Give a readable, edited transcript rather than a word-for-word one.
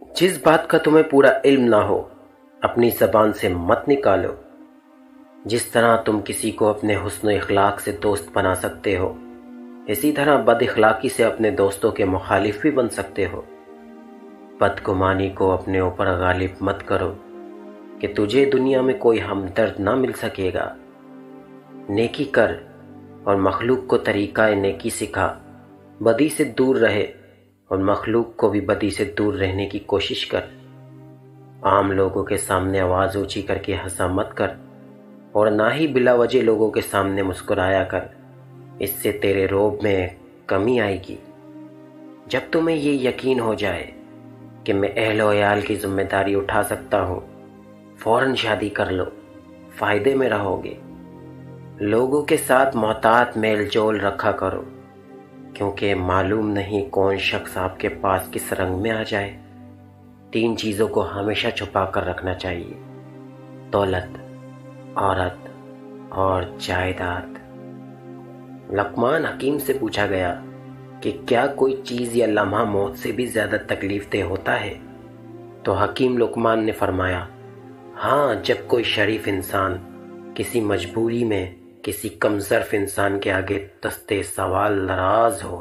जिस बात का तुम्हें पूरा इल्म ना हो अपनी ज़बान से मत निकालो। जिस तरह तुम किसी को अपने हुस्न इखलाक से दोस्त बना सकते हो, इसी तरह बद इखलाकी से अपने दोस्तों के मुखालिफ भी बन सकते हो। बदगुमानी को अपने ऊपर गालिब मत करो कि तुझे दुनिया में कोई हमदर्द ना मिल सकेगा। नेकी कर और मखलूक को तरीक़ा नेकी सिखा। बदी से दूर रहे और मखलूक को भी बदी से दूर रहने की कोशिश कर। आम लोगों के सामने आवाज़ ऊंची करके हंसा मत कर और ना ही बिला वजह लोगों के सामने मुस्कुराया कर। इससे तेरे रोब में कमी आएगी। जब तुम्हें ये यकीन हो जाए कि मैं अहल वयाल की जिम्मेदारी उठा सकता हूँ, फ़ौरन शादी कर लो, फ़ायदे में रहोगे। लोगों के साथ मोहतात मेल जोल रखा करो, क्योंकि मालूम नहीं कौन शख्स आपके पास किस रंग में आ जाए। 3 चीज़ों को हमेशा छुपा कर रखना चाहिए: दौलत, औरत और जायदाद। लुक़मान हकीम से पूछा गया कि क्या कोई चीज़ या लम्हा मौत से भी ज़्यादा तकलीफ दे होता है? तो हकीम लुक़मान ने फरमाया, हाँ, जब कोई शरीफ इंसान किसी मजबूरी में किसी कमज़र्फ़ इंसान के आगे दस्ते सवाल नाराज़ हो।